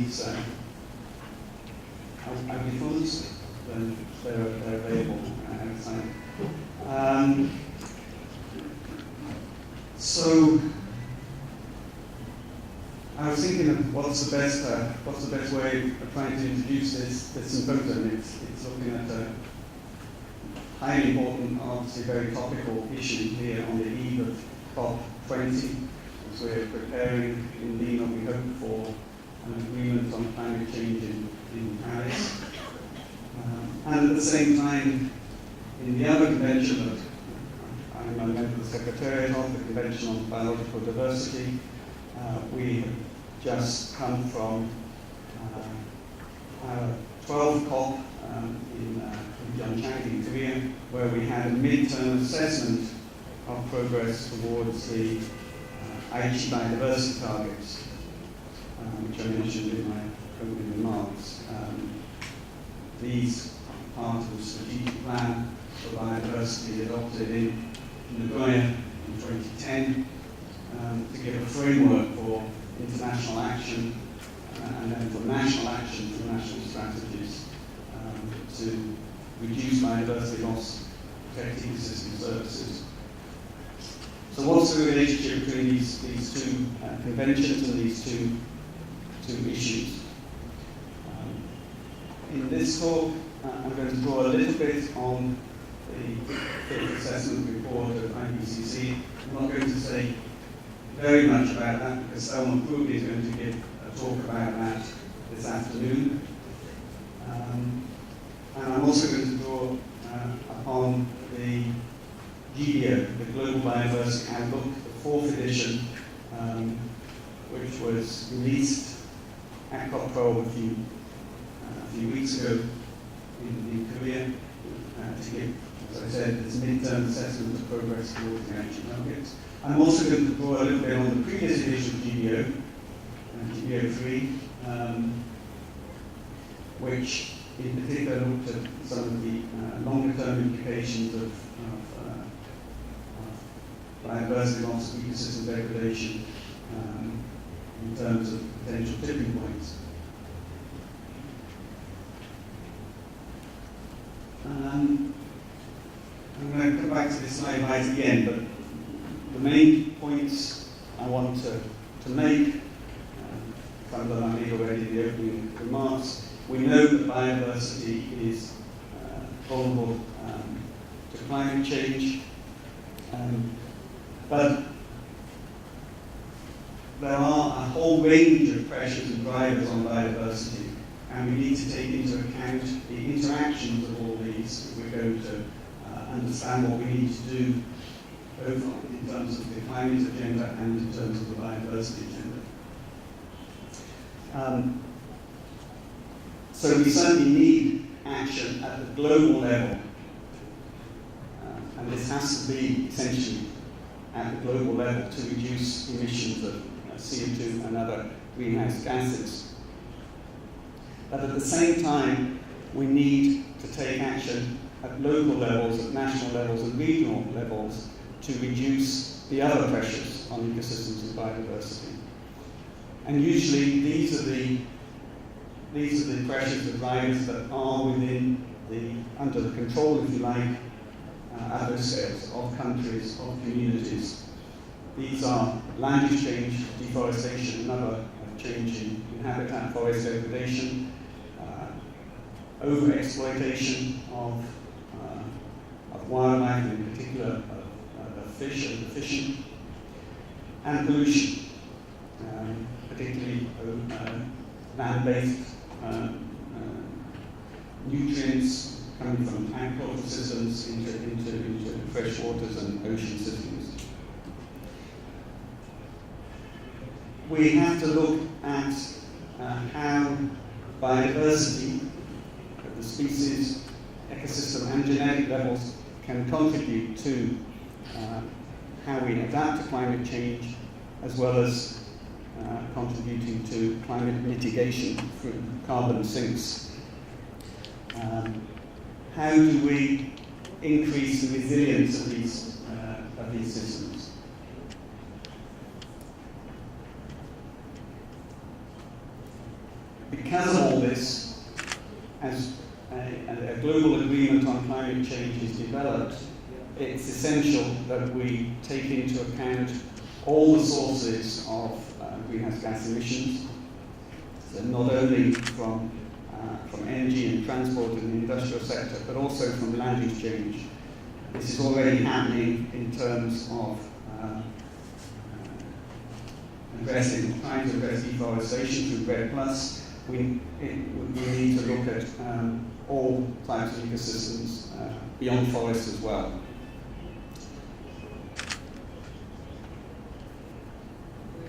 these agri-foods, then they're available outside. So I was thinking of what's the best way of trying to introduce this symposium. It's looking at a highly important, obviously very topical issue here on the eve of COP20, as we're preparing in Lima, we hope for an agreement on climate change in Paris. And at the same time, in the other convention that I'm a member of the Secretariat of, the Convention on Biological Diversity, we have just come from our 12th COP in Pyeongchang in Korea, where we had a midterm assessment of progress towards the Aichi biodiversity targets, which I mentioned in my opening remarks. These are part of the strategic plan for biodiversity adopted in Nagoya in 2010 to give a framework for international action and then for national action, for national strategies to reduce biodiversity loss, protect ecosystem services. So what's the relationship between these two conventions and these two issues? In this talk, I'm going to draw a little bit on the fifth assessment report of IPCC. I'm not going to say very much about that because Selma Pruby is going to give a talk about that this afternoon. And I'm also going to draw upon the GBO, the Global Biodiversity Handbook, the fourth edition, which was released at COP12 a few weeks ago in Korea to give, as I said, this midterm assessment of progress towards the action targets. I'm also going to draw a little bit on the previous edition of GBO, GBO 3, which in particular looked at some of the longer-term implications of biodiversity loss, ecosystem degradation in terms of potential tipping points. I'm going to come back to this slide right again, but the main points I want to make, some of them I made already in the opening remarks. We know that biodiversity is vulnerable to climate change, but there are a whole range of pressures and drivers on biodiversity, and we need to take into account the interactions of all these if we're going to understand what we need to do, both in terms of the climate agenda and in terms of the biodiversity agenda. So we certainly need action at the global level, and this has to be essentially at the global level to reduce emissions of CO2 and other greenhouse gases. But at the same time, we need to take action at local levels, at national levels and regional levels to reduce the other pressures on ecosystems and biodiversity. And usually these are the pressures, the drivers that are within under the control, if you like, at those scales of countries, of communities. These are land use change, deforestation, another change in habitat, forest degradation, over-exploitation of wildlife, in particular of fish and the fishing, and pollution, particularly land-based nutrients coming from agricultural systems into fresh waters and ocean systems. We have to look at how biodiversity at the species, ecosystem and genetic levels can contribute to how we adapt to climate change, as well as contributing to climate mitigation through carbon sinks. How do we increase the resilience of these systems? because of all this, as a global agreement on climate change is developed, it's essential that we take into account all the sources of greenhouse gas emissions, so not only from energy and transport and the industrial sector, but also from land use change. This is already happening in terms of trying to address deforestation through REDD+. We need to look at all types of ecosystems beyond forests as well.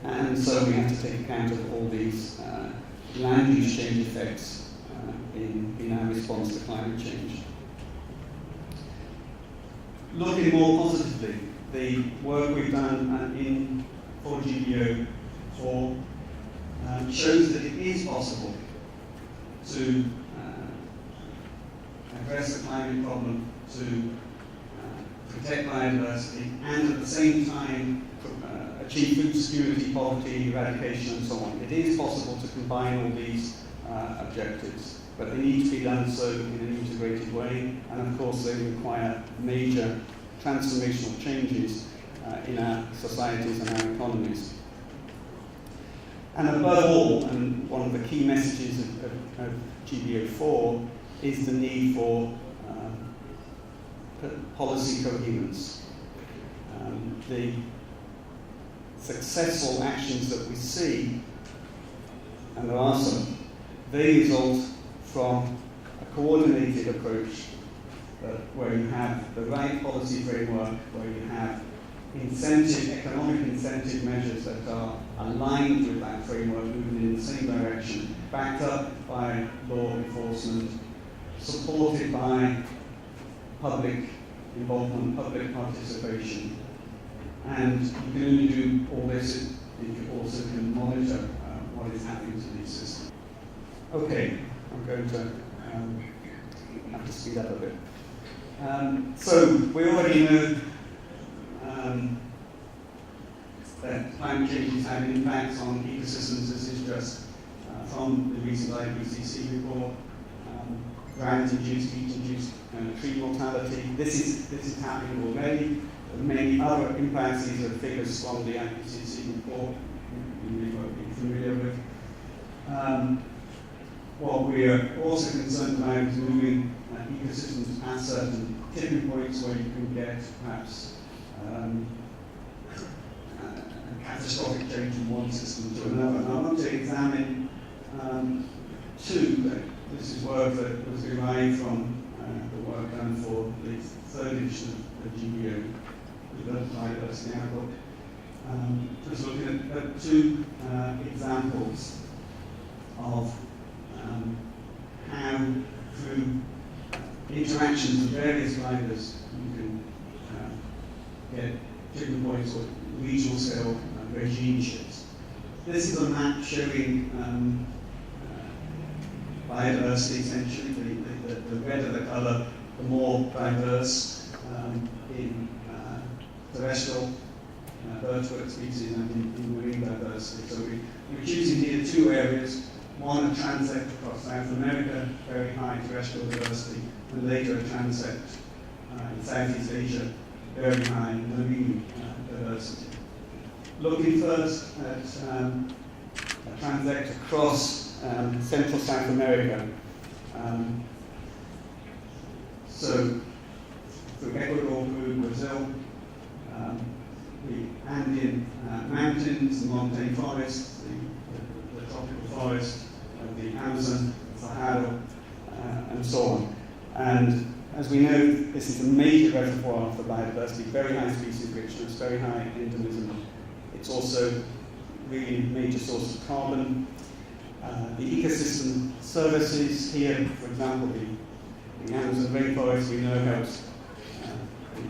And so we have to take account of all these land use change effects in our response to climate change. Looking more positively, the work we've done for GBO4 shows that it is possible to address the climate problem, to protect biodiversity, and at the same time achieve food security, poverty, eradication, and so on. It is possible to combine all these objectives, but they need to be done so in an integrated way, and of course they require major transformational changes in our societies and our economies. And above all, and one of the key messages of GBO4 is the need for policy coherence. The successful actions that we see, and there are some, they result from a coordinated approach where you have the right policy framework, where you have economic incentive measures that are aligned with that framework, moving in the same direction, backed up by law enforcement, supported by public involvement, public participation. And you can only do all this if you also can monitor what is happening to these systems. Okay, I'm going to have to speed up a bit. So we already know that climate change is having impacts on ecosystems. This is just from the recent IPCC report. Drought-induced, heat-induced tree mortality. This is happening already. Many other impacts, these are figures from the IPCC report you may well be familiar with. What we are also concerned about is moving ecosystems past certain tipping points where you can get perhaps a catastrophic change from one system to another. And I want to examine two. This is work that was derived from the work done for the third edition of the GBO, developed by Biodiversity Outlook. Just looking at two examples of how through interactions with various riders you can get tipping points or regional scale regime shifts. This is a map showing biodiversity essentially. The redder the colour, the more diverse in terrestrial vertebrate species and in marine diversity. So we're choosing here two areas. One, a transect across South America, very high terrestrial diversity, and later a transect in Southeast Asia, very high marine diversity. Looking first at a transect across Central South America. So through Ecuador, Peru, Brazil, the Andean mountains, the montane forests, the tropical forest, the Amazon, Sahara, and so on. And as we know, this is a major reservoir for biodiversity, very high species richness, very high endemism. It's also really a major source of carbon. The ecosystem services here, for example, the Amazon rainforest, we know helps the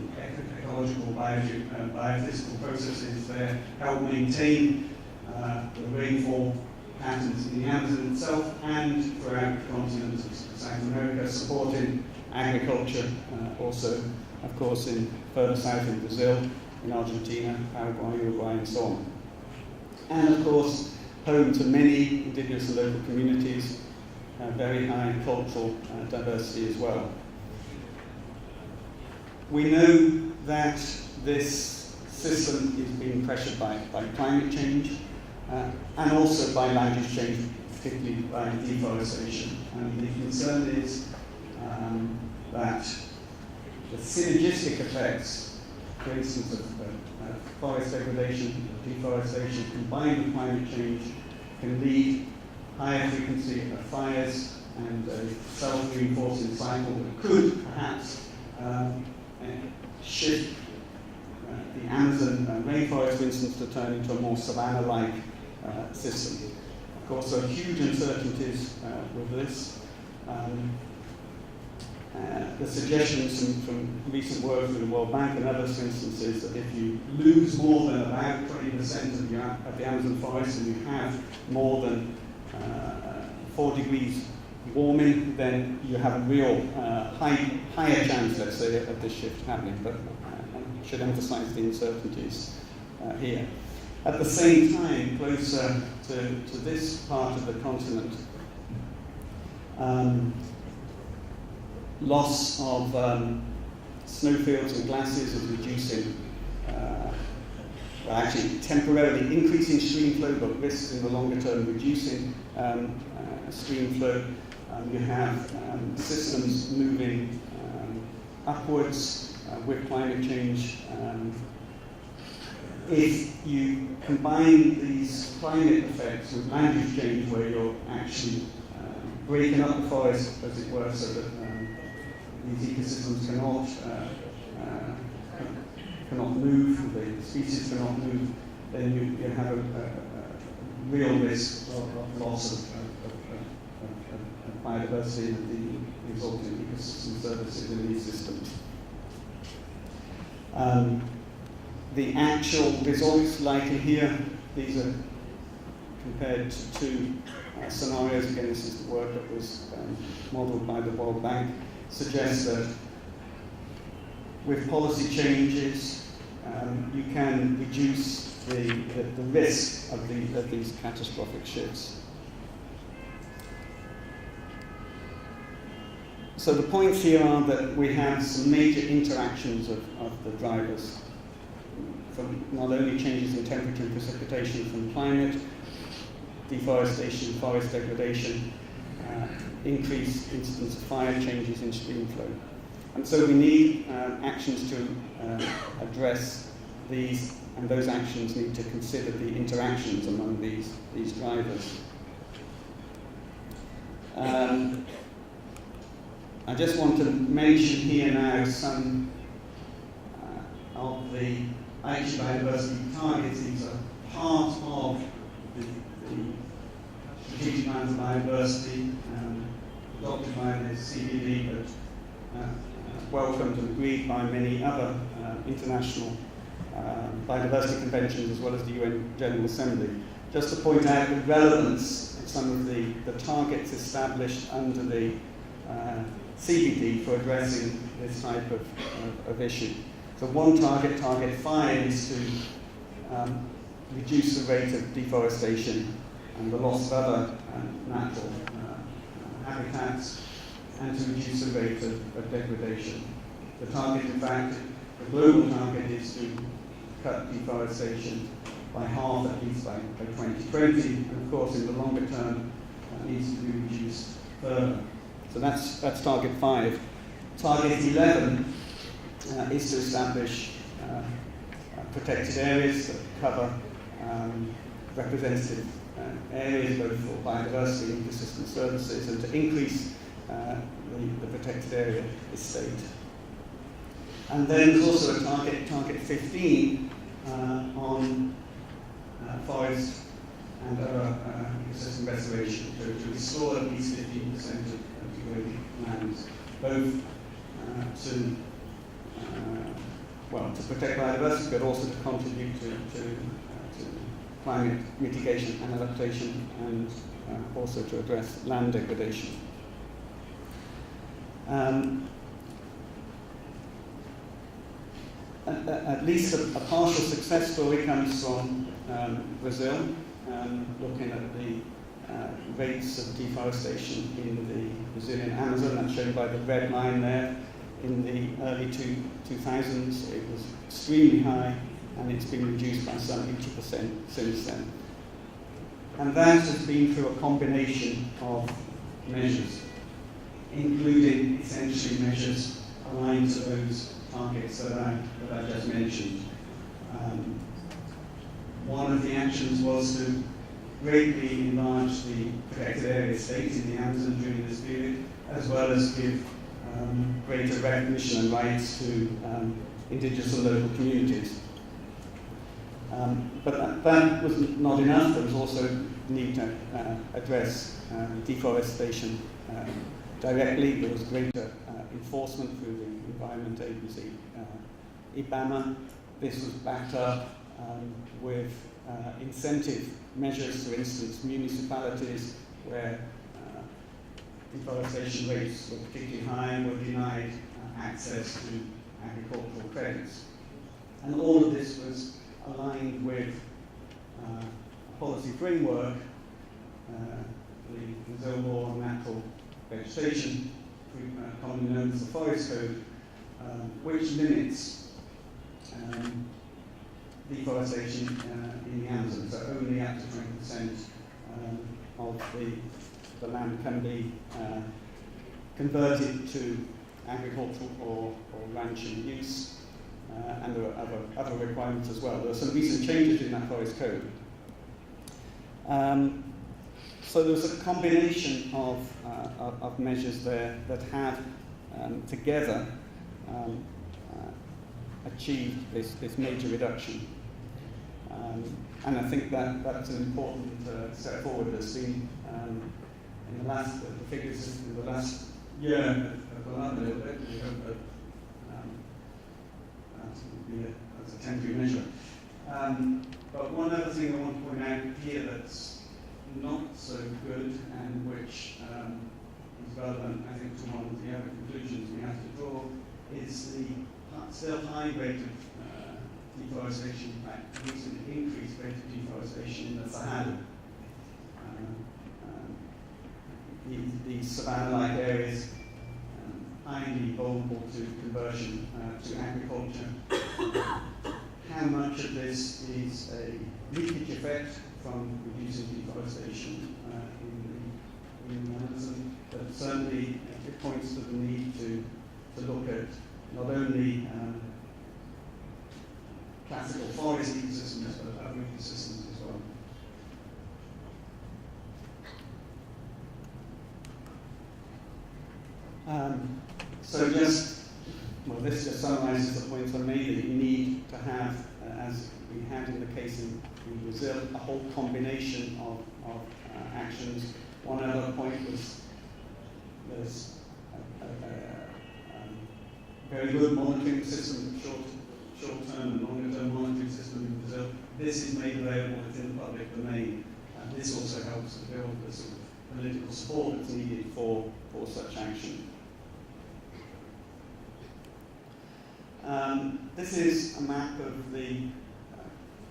ecological biophysical processes there, help maintain the rainfall patterns in the Amazon itself and throughout the continent of South America, supporting agriculture, also, of course, in further south in Brazil, in Argentina, Paraguay, Uruguay, and so on. And of course, home to many indigenous and local communities, very high cultural diversity as well. We know that this system is being pressured by climate change and also by land use change, particularly by deforestation. And the concern is that the synergistic effects, for instance, of forest degradation, deforestation, combined with climate change, can lead higher frequency of fires and a self-reinforcing cycle that could perhaps shift the Amazon rainforest, for instance, to turn into a more savanna-like system. Of course, there are huge uncertainties with this. The suggestions from recent work from the World Bank and others, for instance, is that if you lose more than about 20% of the Amazon forest and you have more than 4 degrees warming, then you have a real higher chance, let's say, of this shift happening. But I should emphasize the uncertainties here. At the same time, closer to this part of the continent, loss of snowfields and glaciers is reducing, actually temporarily increasing stream flow, but risks in the longer term reducing stream flow. You have systems moving upwards with climate change. If you combine these climate effects with land use change, where you're actually breaking up the forest, as it were, so that these ecosystems cannot move, the species cannot move, then you have a real risk of loss of biodiversity and the resulting ecosystem services in these systems. The actual results likely here, these are compared to 2 scenarios. Again, this is the work that was modeled by the World Bank, suggests that with policy changes, you can reduce the risk of these catastrophic shifts. So the points here are that we have some major interactions of the drivers, from not only changes in temperature and precipitation from climate, deforestation, forest degradation, increased incidence of fire, changes in stream flow. And so we need actions to address these, and those actions need to consider the interactions among these drivers. I just want to mention here now some of the biodiversity targets. These are part of the strategic plan for biodiversity adopted by the CBD, but welcomed and agreed by many other international biodiversity conventions as well as the UN General Assembly. Just to point out the relevance of some of the targets established under the CBD for addressing this type of issue. So one target, target 5, is to reduce the rate of deforestation and the loss of other natural habitats, and to reduce the rate of degradation. The target, in fact, the global target is to cut deforestation by half, at least by 2020, and of course in the longer term needs to be reduced further. So that's target 5. Target 11 is to establish protected areas that cover representative areas both for biodiversity and ecosystem services, and to increase the protected area estate. And then there's also a target 15 on forest and other ecosystem restoration to restore at least 15% of degraded lands, both to protect biodiversity, but also to contribute to climate mitigation and adaptation, and also to address land degradation. At least a partial success story comes from Brazil. looking at the rates of deforestation in the Brazilian Amazon. That's shown by the red line there. In the early 2000s, it was extremely high, and it's been reduced by some 80% since then. And that has been through a combination of measures, including essentially measures aligned to those targets that I just mentioned. One of the actions was to greatly enlarge the protected area state in the Amazon during this period, as well as give greater recognition and rights to indigenous and local communities. But that was not enough. There was also need to address deforestation directly. There was greater enforcement through the Environment Agency, IBAMA. This was backed up with incentive measures. For instance, municipalities where deforestation rates were particularly high were denied access to agricultural credits. And all of this was aligned with a policy framework, the Brazil Law on Natural Vegetation, commonly known as the Forest Code, which limits deforestation in the Amazon. So only up to 20% of the land can be converted to agricultural or ranching use. And there are other requirements as well. There are some recent changes in that Forest Code. So there's a combination of measures there that have together achieved this major reduction. And I think that's an important step forward. There's been, in the last, the figures in the last year have gone up a little bit. We hope that that's a temporary measure. But one other thing I want to point out here that's not so good, and which is relevant, I think, to one of the other conclusions we have to draw, is the still high rate of deforestation, in fact, recently increased rate of deforestation in the Sahara. These savanna-like areas, highly vulnerable to conversion to agriculture. How much of this is a leakage effect from reducing deforestation in the Amazon? But certainly it points to the need to look at not only classical forest ecosystems, but other ecosystems as well. So this just summarizes the points I made, that you need to have, as we had in the case in Brazil, a whole combination of actions. One other point was there's a very good monitoring system, short-term and longer-term monitoring system in Brazil. This is made available within the public domain. This also helps to build the sort of political support that's needed for such action. This is a map of the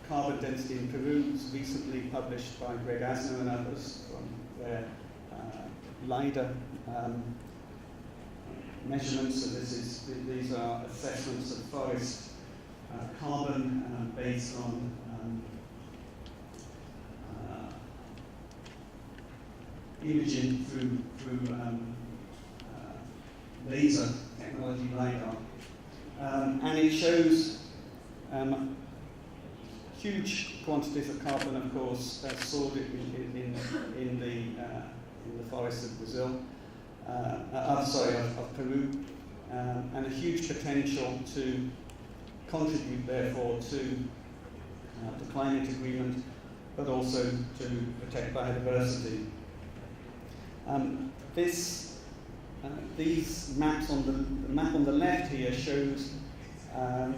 carbon density in Peru. It's recently published by Greg Asner and others from their LIDAR measurements. So these are assessments of forest carbon based on imaging through laser technology, LIDAR. And it shows huge quantities of carbon, of course, stored in the forests of Brazil, of Peru, and a huge potential to contribute, therefore, to the climate agreement, but also to protect biodiversity. These maps the map on the left here shows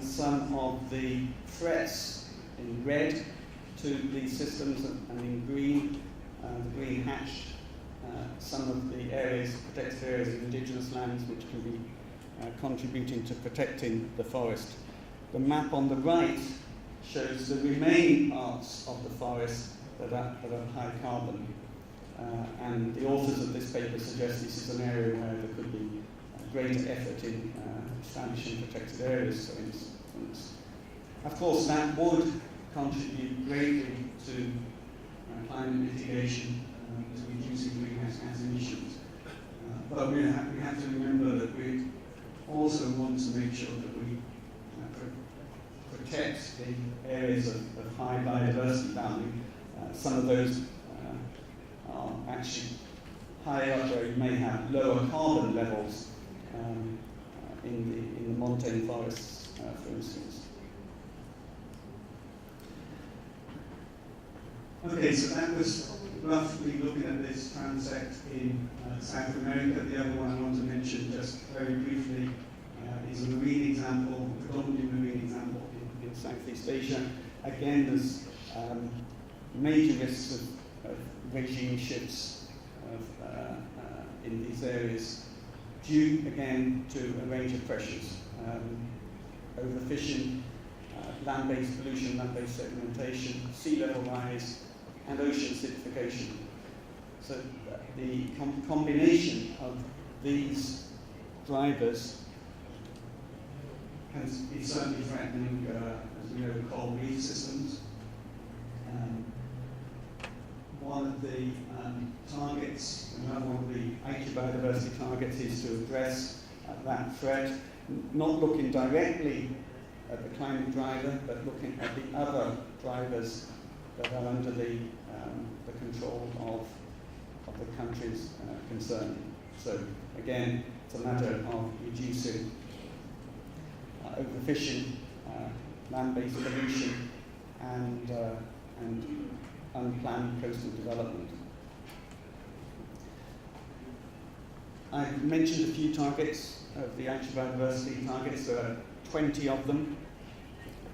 some of the threats in red to these systems, and in green, the green hatched, some of the areas, protected areas of indigenous lands, which can be contributing to protecting the forest. The map on the right shows the remaining parts of the forest that are high carbon. And the authors of this paper suggest this is an area where there could be greater effort in establishing protected areas, for instance. Of course, that would contribute greatly to climate mitigation, to reducing greenhouse gas emissions. But we have to remember that we also want to make sure that we protect the areas of high biodiversity value. Some of those are actually higher up where you may have lower carbon levels in the montane forests, for instance. Okay, so that was roughly looking at this transect in South America. The other one I want to mention just very briefly is a marine example, predominantly marine example in Southeast Asia. Again, there's major risks of regime shifts in these areas due, again, to a range of pressures. Overfishing, land-based pollution, land-based sedimentation, sea level rise, and ocean acidification. So the combination of these drivers is certainly threatening, as we know, coral reef systems. One of the targets, another one of the active biodiversity targets, is to address that threat, not looking directly at the climate driver, but looking at the other drivers that are under the control of the countries concerned. So again, it's a matter of reducing overfishing, land-based pollution, and unplanned coastal development. I mentioned a few targets of the active biodiversity targets. There are 20 of them.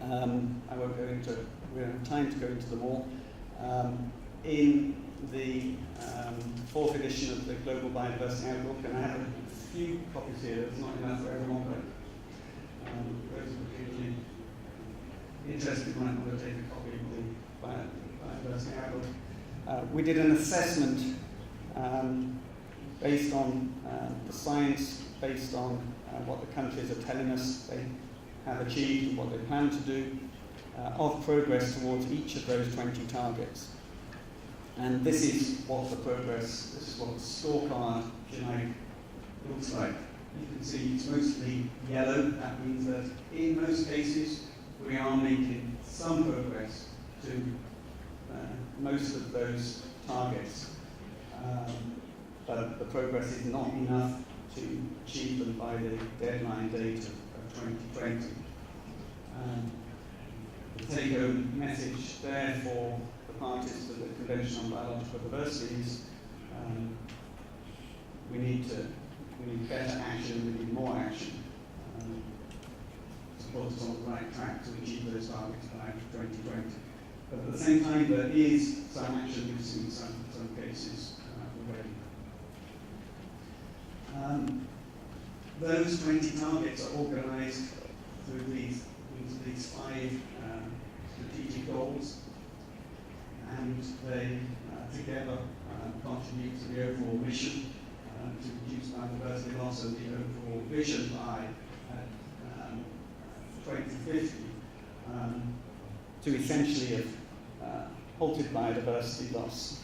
I won't go into, we don't have time to go into them all. In the fourth edition of the Global Biodiversity Outlook, and I have a few copies here, there's not enough for everyone, but those who are particularly interested might want to take a copy of the Biodiversity Outlook. We did an assessment based on the science, based on what the countries are telling us they have achieved and what they plan to do, of progress towards each of those 20 targets. And this is what the progress, this is what the scorecard, if you like, looks like. You can see it's mostly yellow. That means that in most cases we are making some progress to most of those targets. But the progress is not enough to achieve them by the deadline date of 2020. The take-home message there for the parties to the Convention on Biological Diversity is we need better action, we need more action to put us on the right track to achieve those targets by 2020. But at the same time, there is some action we've seen in some cases already. Those 20 targets are organised through these 5 strategic goals, and they together contribute to the overall mission to reduce biodiversity loss and the overall vision by 2050 to essentially have halted biodiversity loss.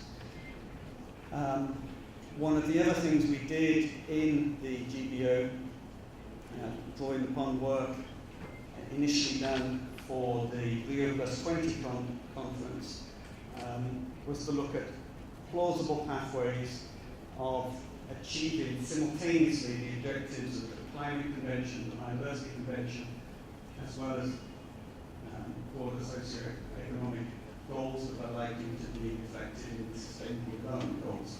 One of the other things we did in the GBO, drawing upon work initially done for the Rio +20 conference, was to look at plausible pathways of achieving simultaneously the objectives of the Climate Convention, the Biodiversity Convention, as well as broader socio-economic goals that are likely to be reflected in the Sustainable Development Goals.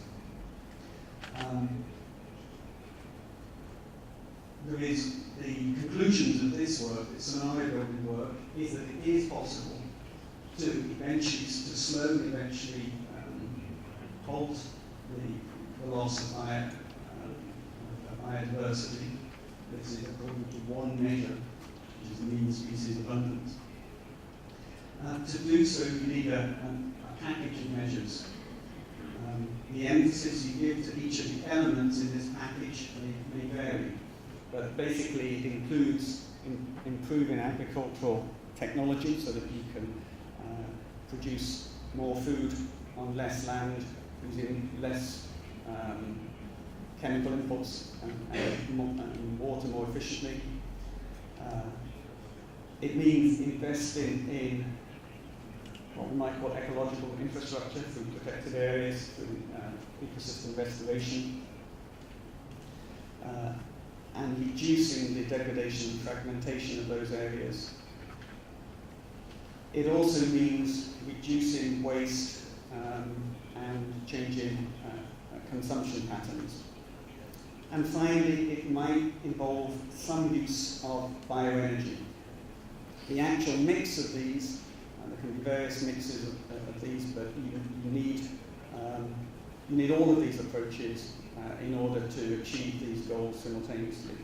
There is the conclusions of this work, this scenario building work, is that it is possible to slowly eventually halt the loss of biodiversity. This is according to one measure, which is the mean species abundance. To do so, you need a package of measures. The emphasis you give to each of the elements in this package may vary, but basically it includes improving agricultural technology so that you can produce more food on less land, using less chemical inputs and water more efficiently. It means investing in what we might call ecological infrastructure through protected areas, through ecosystem restoration, and reducing the degradation and fragmentation of those areas. It also means reducing waste and changing consumption patterns. And finally, it might involve some use of bioenergy. The actual mix of these, there can be various mixes of these, but you need all of these approaches in order to achieve these goals simultaneously.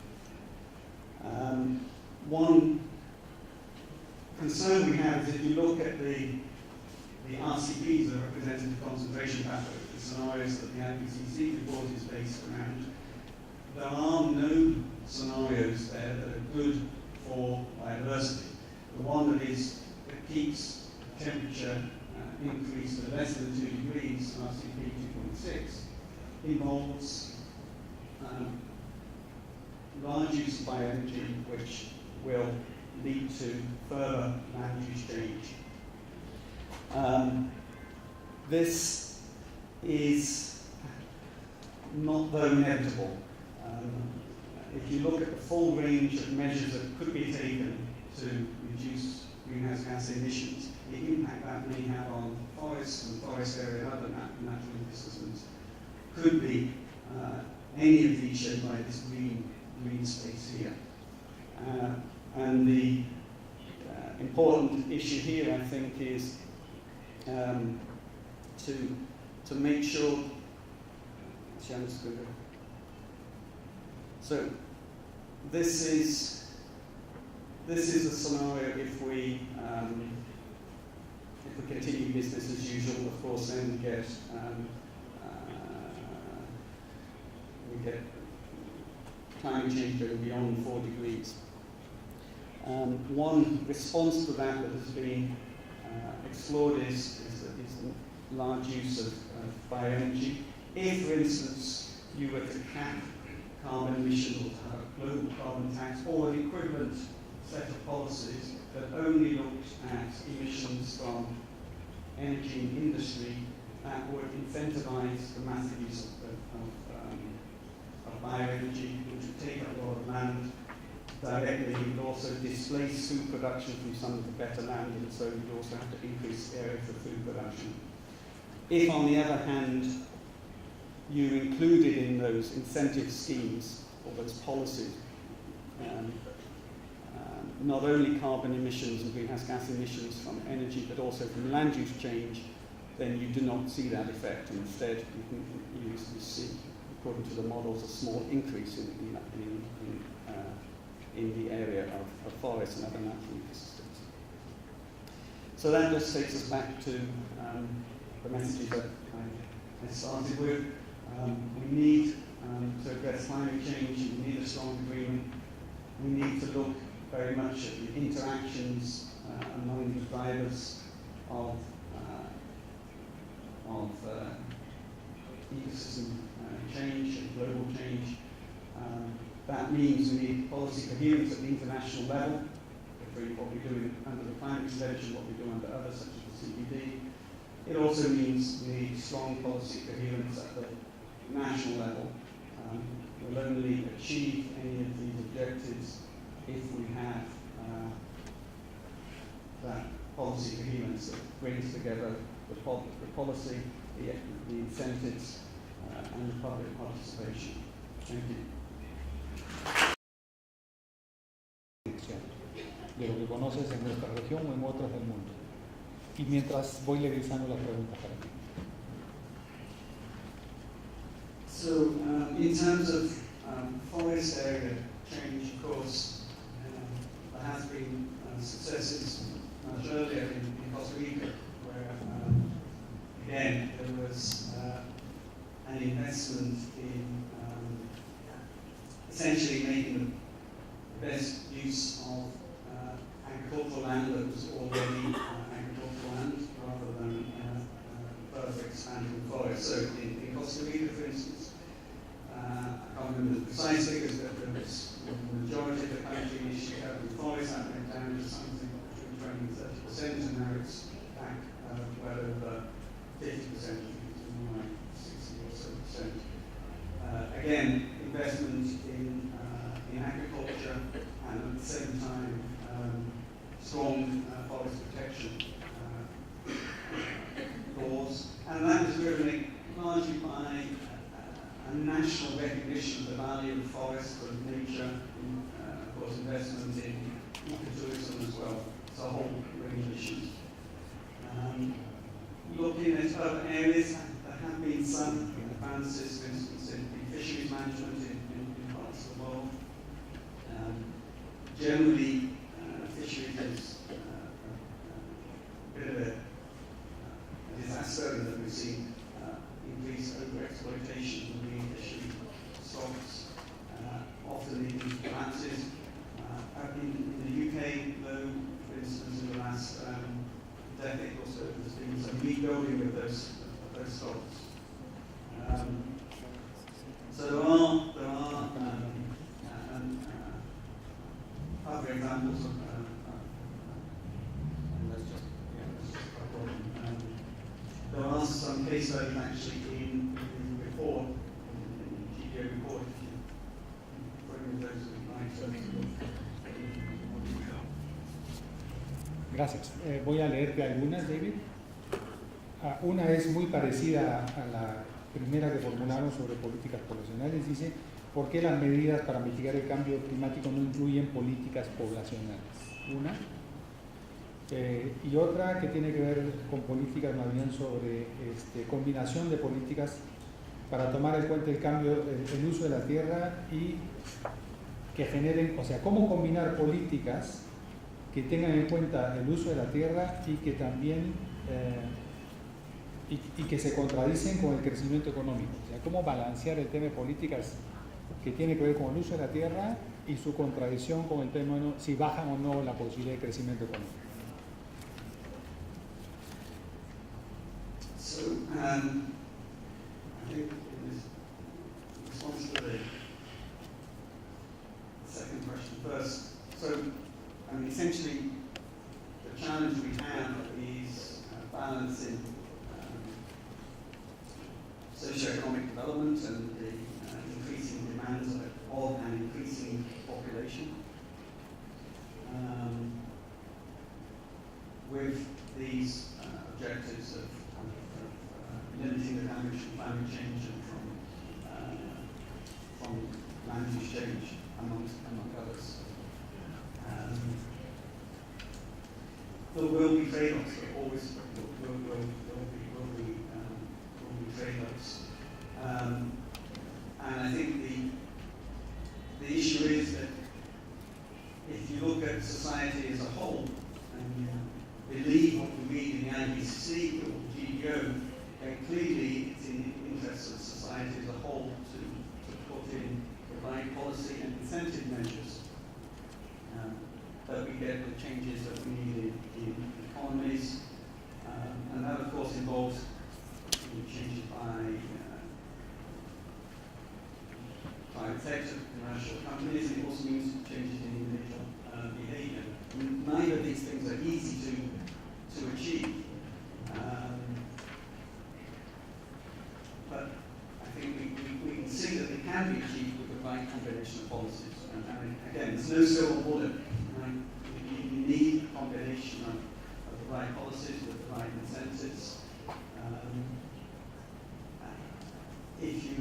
One concern we have is if you look at the RCPs, the representative concentration pathway, the scenarios that the IPCC report is based around, there are no scenarios there that are good for biodiversity. The one that keeps temperature increase to less than 2 degrees, RCP 2.6, involves large use of bioenergy, which will lead to further land use change. This is not though inevitable. If you look at the full range of measures that could be taken to reduce greenhouse gas emissions, the impact that may have on forests and forest area and other natural ecosystems could be any of these shown by this green space here. And the important issue here, I think, is to make sure. Actually, I'm just going to. So this is a scenario if we continue business as usual. Of course, then we get climate change going beyond 4 degrees. One response to that has been explored is the large use of bioenergy. If, for instance, you were to cap carbon emissions or to have a global carbon tax or an equivalent set of policies that only looked at emissions from energy and industry, that would incentivize the massive use of bioenergy, which would take up a lot of land directly. It would also displace food production from some of the better land, and so you'd also have to increase the area for food production. If, on the other hand, you included in those incentive schemes or those policies not only carbon emissions and greenhouse gas emissions from energy, but also from land use change, then you do not see that effect. Instead, you see, according to the models, a small increase in the area of forests and other natural ecosystems. So that just takes us back to the messages that I started with. We need to address climate change. We need a strong agreement. We need to look very much at the interactions among the drivers of ecosystem change and global change. That means we need policy coherence at the international level, what we do under the climate convention, what we do under others such as the CBD. It also means we need strong policy coherence at the national level. We'll only achieve any of these objectives if we have that policy coherence that brings together the policy, the incentives, and the public participation. Thank you. De lo que conoces en nuestra región o en otras del mundo. Y mientras voy revisando las preguntas para ti. So, in terms of forest area change, of course, there has been successes much earlier in Costa Rica, where investment in essentially making the best use of agricultural land that was already agricultural land rather than further expanding forests. So in Costa Rica, for instance, I can't remember the precise figures, but there was the majority of the country initially had forests, that went down to something between 20 and 30%, and now it's back well over 50%, more like 60 or so %. Again, investment in agriculture, and at the same time, strong forest protection laws, and that was driven largely by a national recognition of the value of forests for nature, and, of course, investment in ecotourism as well. It's a whole range of issues. Looking at other areas, there have been some advances, for instance, in fisheries management in parts of the world. Generally, fisheries is a bit of a disaster in that we've seen increased overexploitation of marine fishery stocks, often in collapses. In the UK, though, for instance, in the last decade or so, there's been some rebuilding of those stocks. So there are other examples of, and that's just a problem. There are some case studies actually in the report, in the GDO report, if you bring those to Gracias. Voy a leerte algunas, David. Una es muy parecida a la primera que formularon sobre políticas poblacionales. Dice, ¿por qué las medidas para mitigar el cambio climático no incluyen políticas poblacionales? Una. Y otra que tiene que ver con políticas más bien sobre combinación de políticas para tomar en cuenta el cambio, el uso de la tierra y que generen, o sea, cómo combinar políticas que tengan en cuenta el uso de la tierra y que también y que se contradicen con el crecimiento económico. O sea, cómo balancear el tema de políticas que tiene que ver con el uso de la tierra y su contradicción con el tema de si bajan o no la posibilidad de crecimiento económico. So, I think in response to the second question first, so, I mean, essentially, the challenge we have is balancing socioeconomic development and the increasing demands of an increasing population with these objectives of limiting the damage from climate change and from land use change, among others. There will be trade-offs. There always will be trade-offs. And I think the issue is that if you look at society as a whole and you believe what you read in the IPCC or the GDO, then clearly it's in the interest of society as a whole to put in the right policy and incentive measures that we get the changes that we need in economies. And that, of course, involves changes by private sector, commercial companies, and it also means changes in individual behavior. Neither of these things are easy to achieve. But I think we can see that they can be achieved with the right combination of policies. And again, there's no silver bullet. Right? You need a combination of the right policies with the right incentives. If you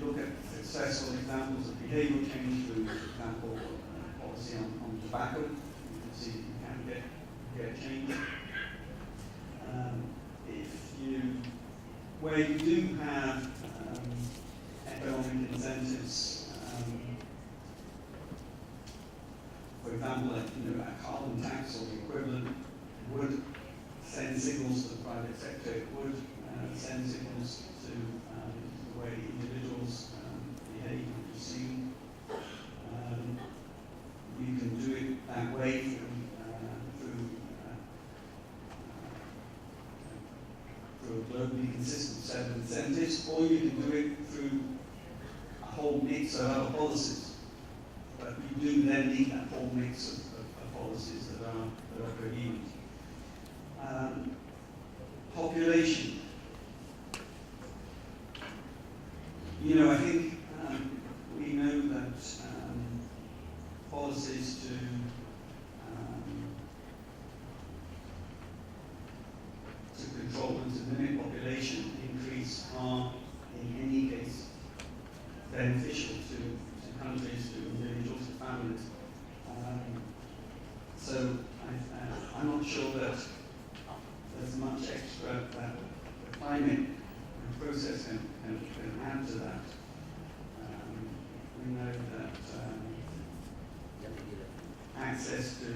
look at successful examples of behavioral change through, for example, policy on tobacco, you can see that you can get change. Where you do have economic incentives, for example, a carbon tax or the equivalent would send signals to the private sector. It would send signals to this, or you can do it through a whole mix of other policies. But you do then need that whole mix of policies that are coherent. Population. You know, I think we know that policies to control and to limit population increase are, in any case, beneficial to countries, to individuals, to families. So I'm not sure that there's much extra that the climate process can add to that. We know that access to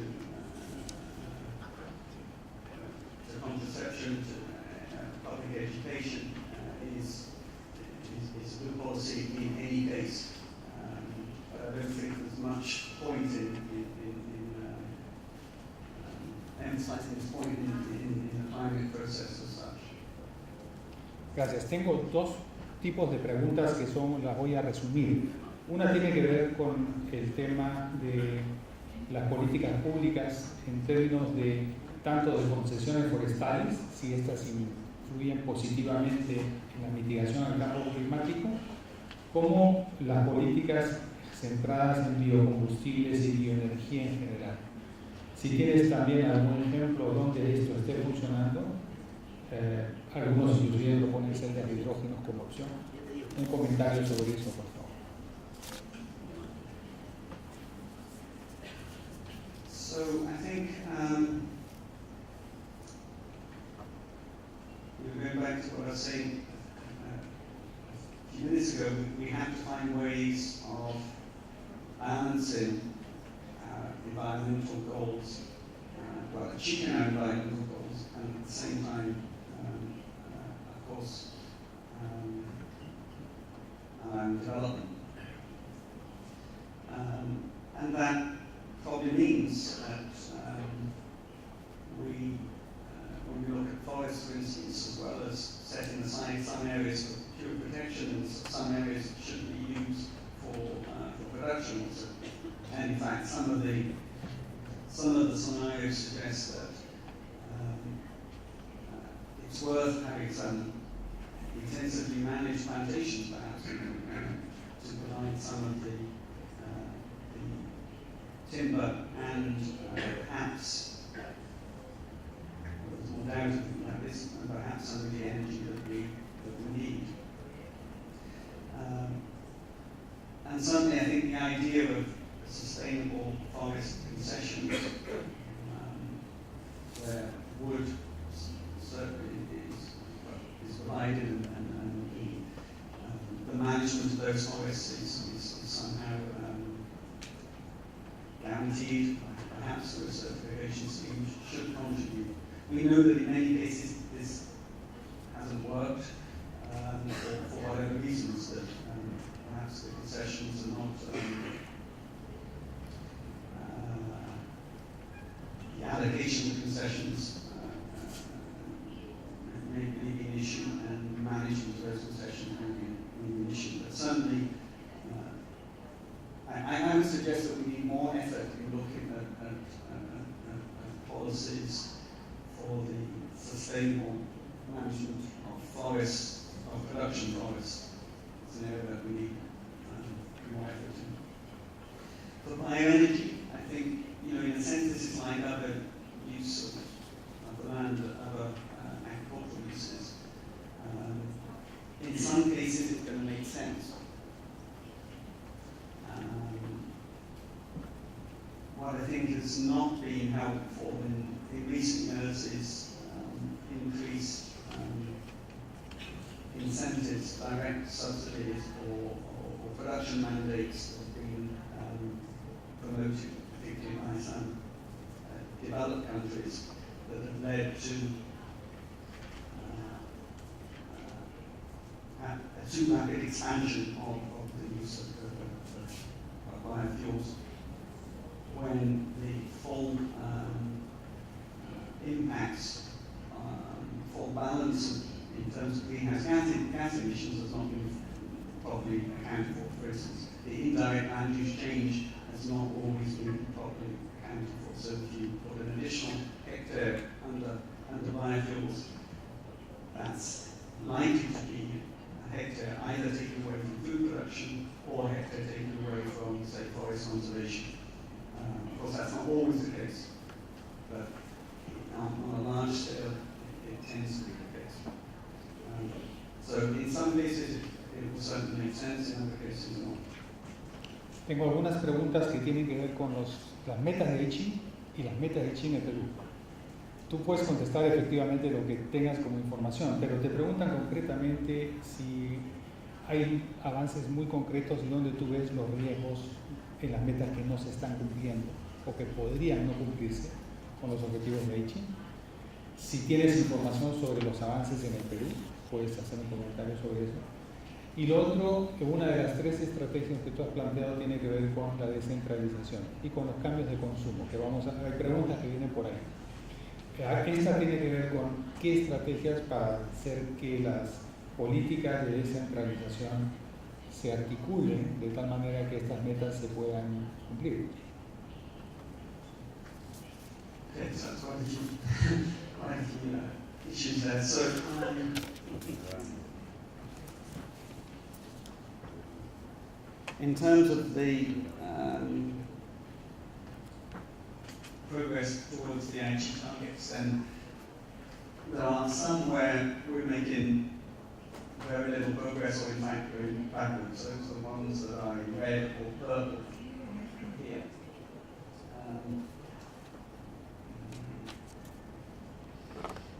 contraception, to public education is a good policy in any case. But I don't think there's much point in emphasizing this point in the climate process as such. Gracias. Tengo dos tipos de preguntas que las voy a resumir. Una tiene que ver con el tema de las políticas públicas en términos de tanto de concesiones forestales, si estas influyen positivamente en la mitigación del cambio climático, como las políticas centradas en biocombustibles y bioenergía en general. Si tienes también algún ejemplo donde esto esté funcionando, algunos inclusive proponen celdas de hidrógenos como opción. Un comentario sobre eso, por favor. So I think, going back to what I was saying a few minutes ago, we have to find ways of balancing environmental goals, well, achieving our environmental goals, and at the same time, of course, development. And that probably means that when we look at forests, for instance, as well as setting aside some areas for pure protection and some areas that should be used for production also. And in fact, some of the scenarios suggest that it's worth having some intensively managed plantations, perhaps, to provide some of the timber and perhaps, there's more doubt like this, and perhaps some of the energy that we need. And certainly I think the idea of sustainable forest concessions, where wood certainly is provided and the management of those forests is somehow guaranteed, perhaps through a certification scheme, should contribute. We know that in many cases this hasn't worked for whatever reasons, that perhaps the concessions are not, the allocation of concessions may be an issue, and management of those concessions may be an issue. But certainly, I would suggest that we need more effort in looking at policies for the sustainable management of forests, of production forests. It's an area that we need more effort in. For bioenergy, I think, in a sense, this is like other use of the land, other agricultural uses. In some cases, it's going to make sense. What I think has not been helpful in recent years is increased incentives, direct subsidies, or production mandates that have been promoted, particularly by some developed countries, that have led to a too rapid expansion of the use of biofuels, when the full impacts, full balance in terms terms of greenhouse gas emissions has not been properly accounted for. For instance, the indirect land use change has not always been properly accounted for. So if you put an additional hectare under biofuels, that's likely to be a hectare either taken away from food production or a hectare taken away from, say, forest conservation. Of course, that's not always the case, but on a large scale, it tends to be the case. So in some cases, it will certainly make sense, in other cases, not. Tengo algunas preguntas que tienen que ver con las metas de Aichi y las metas de China en Perú. Tú puedes contestar efectivamente lo que tengas como información, pero te preguntan concretamente si hay avances muy concretos y dónde tú ves los riesgos en las metas que no se están cumpliendo o que podrían no cumplirse con los objetivos de Aichi. Si tienes información sobre los avances en el Perú, puedes hacer un comentario sobre eso. Y lo otro, una de las 3 estrategias que tú has planteado tiene que ver con la descentralización y con los cambios de consumo, que hay preguntas que vienen por ahí. Esta tiene que ver con qué estrategias para hacer que las políticas de descentralización se articulen de tal manera que estas metas se puedan cumplir. Okay, so that's quite a few issues there. So, in terms of the progress towards the Aichi targets, then there are some where we're making very little progress, or in fact going backwards. Those are the ones that are in red or purple here.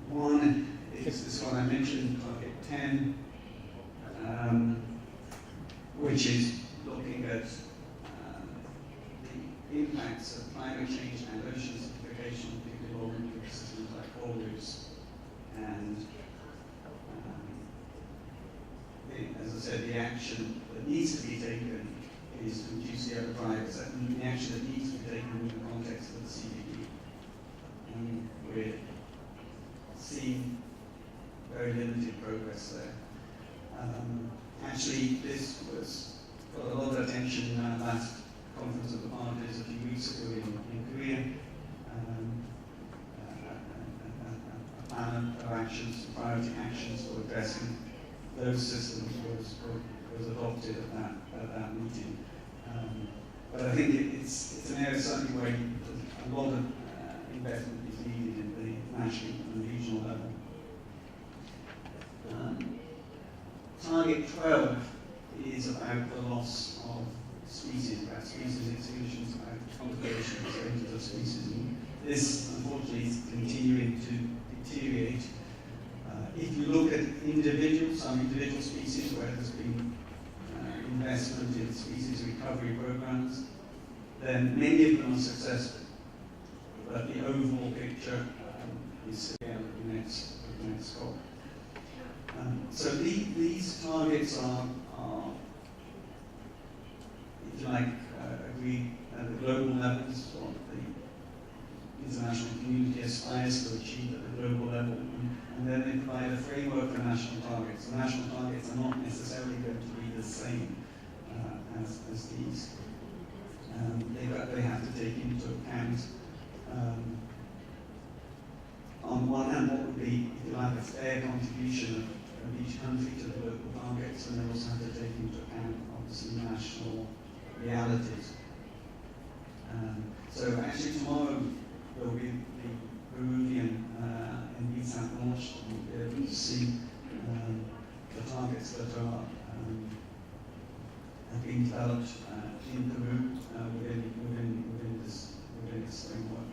One is this one I mentioned, target 10, which is looking at the impacts of climate change and ocean acidification, particularly on ecosystems like coral reefs. And as I said, the action that needs to be taken is to reduce the other drivers. And the action that needs to be taken in the context of the CDP. And we're seeing very limited progress there. Actually, this got a lot of attention in our last conference of the parties a few weeks ago in Korea. A plan of actions, priority actions for addressing those systems was adopted at that meeting. But I think it's an area certainly where a lot of investment is needed in the national and regional level. Target 12 is about the loss of species, about species exclusions, about conservation of status of species. And this, unfortunately, is continuing to deteriorate. If you look at some individual species where there's been investment in species recovery programs, then many of them are successful. But the overall picture is again at the next COP. So these targets are, if you like, agreed at the global levels, what the international community aspires to achieve at the global level, and then they provide a framework for national targets. The national targets are not necessarily going to be the same as these. They have to take into account, on one hand, what would be, if you like, a fair contribution of each country to the local targets, and they also have to take into account, obviously, national realities. So actually tomorrow there will be the Peruvian and VSAT launched, and we'll be able to see the targets that have been developed in Peru within this framework.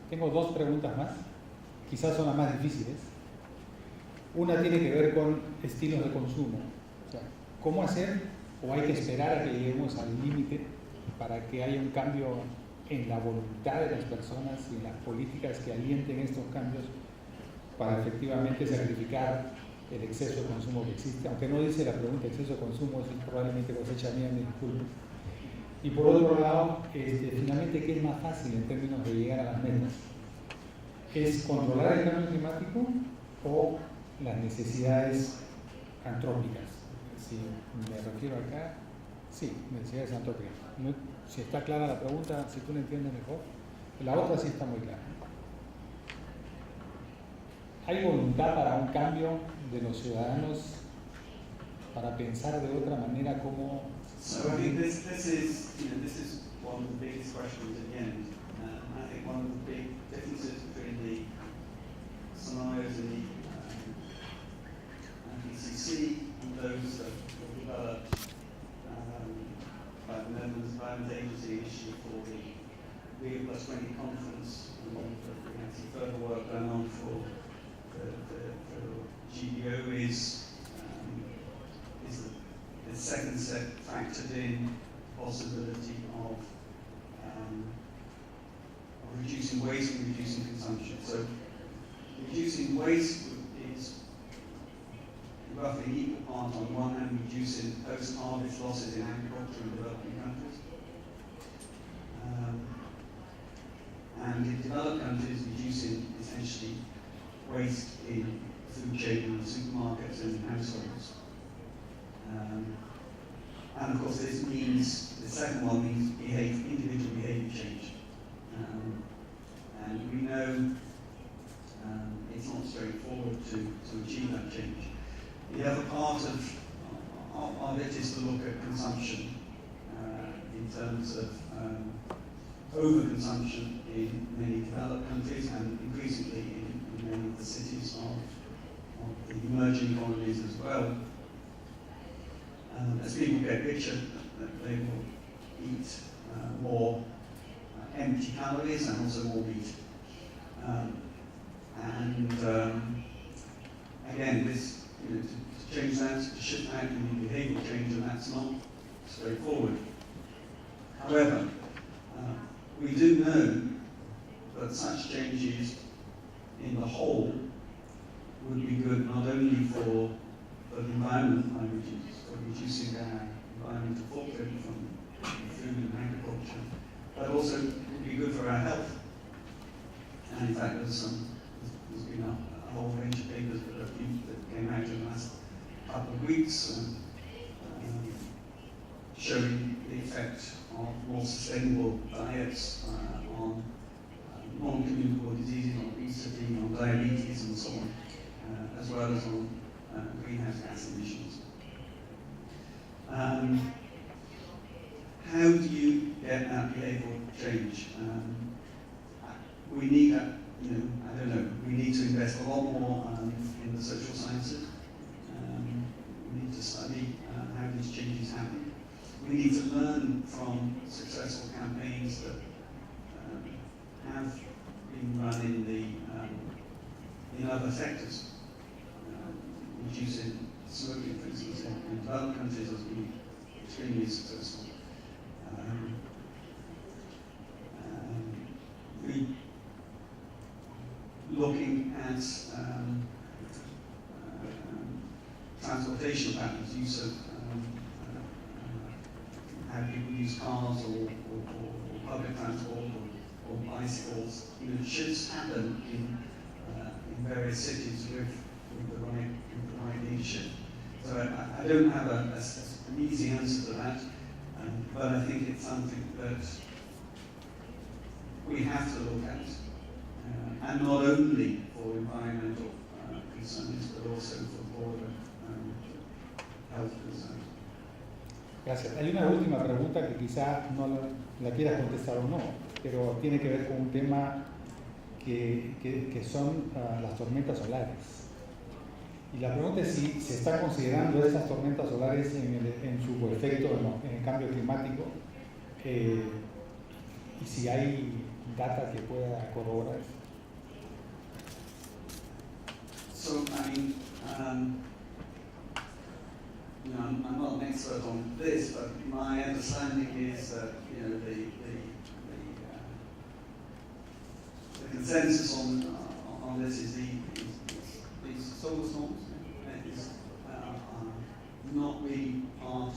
Tengo 2 preguntas más, quizás son las más difíciles. Una tiene que ver con estilos de consumo. O sea, ¿cómo hacer o hay que esperar a que lleguemos al límite para que haya un cambio en la voluntad de las personas y en las políticas que alienten estos cambios para efectivamente sacrificar el exceso de consumo que existe? Aunque no dice la pregunta exceso de consumo, es probablemente cosecha mía, me disculpo. Y por otro lado, finalmente, ¿qué es más fácil en términos de llegar a las metas? ¿Es controlar el cambio climático o las necesidades antrópicas. Si me refiero acá, sí, necesidades antrópicas. No, si está clara la pregunta, si tú la entiendes mejor, la otra sí está muy clara. ¿Hay voluntad para un cambio de los ciudadanos para pensar de otra manera cómo? So I think this is one of the biggest questions at the end. I think one of the big differences between the scenarios in the IPCC and those that were developed by the Netherlands Environment Agency initially for the Rio Plus 20 conference, and we had some further work done on for the GBO is the second set factored in possibility of reducing waste and reducing consumption. So reducing waste is roughly an equal part on one hand reducing post-harvest losses in agriculture in developing countries. And in developed countries reducing essentially waste in food chain and supermarkets and in households. And of course this means, the second one means individual behaviour change. And we know it's not straightforward to achieve that change. The other part of it is to look at consumption in terms of overconsumption in many developed countries and increasingly in many of the cities of the emerging economies as well. As people get richer, they will eat more empty calories and also more meat. Again, this, to change that, to shift that, you need behavioural change, and that's not straightforward. However, we do know that such changes in the whole would be good not only for the environment by reducing our environmental footprint from food and agriculture, but also would be good for our health. And in fact, there's been a whole range of papers that came out in the last couple of weeks showing the effect of more sustainable diets on non-communicable diseases, on obesity, on diabetes, and so on, as well as on greenhouse gas emissions. How do you get that behavioural change? We need that, I don't know, we need to invest a lot more in the social sciences. We need to study how these changes happen. We need to learn from successful campaigns that have been run in other sectors. Reducing smoking, for instance, in developed countries has been extremely successful. Looking at transportation patterns, use of how people use cars or public transport or bicycles, should happen in various cities with the right leadership. So I don't have an easy answer to that, but I think it's something that we have to look at, and not only for environmental concerns, but also for broader health concerns. Gracias. Hay una última pregunta que quizá no la quieras contestar o no, pero tiene que ver con un tema que son las tormentas solares. Y la pregunta es si se está considerando esas tormentas solares en su efecto en el cambio climático y si hay data que pueda corroborar eso. So, I mean, I'm not an expert on this, but my understanding is that the consensus on this is these solar storms not really part,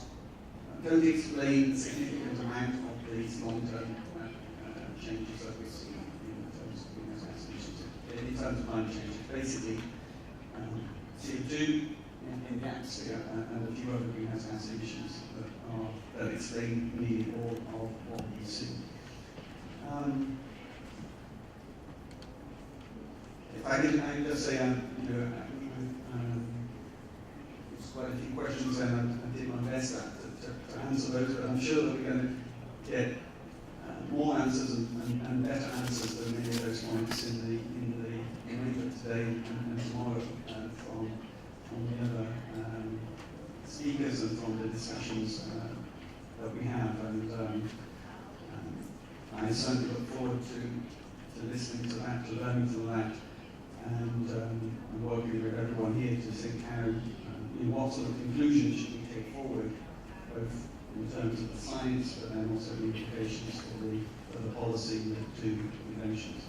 don't explain the significant amount of these long-term changes that we see in terms of greenhouse gas emissions, in terms of climate change. Basically, CO2 in the atmosphere and a few other greenhouse gas emissions that explain nearly all of what we see. If I can just say, there's quite a few questions and I did my best to answer those, but I'm sure that we're going to get more answers and better answers than many of those points in the remainder today and tomorrow from the other speakers and from the discussions that we have. And I certainly look forward to listening to that, to learning from that, and working with everyone here to think how, in what sort of conclusions should we take forward, both in terms of the science, but then also the implications for the policy of the two conventions.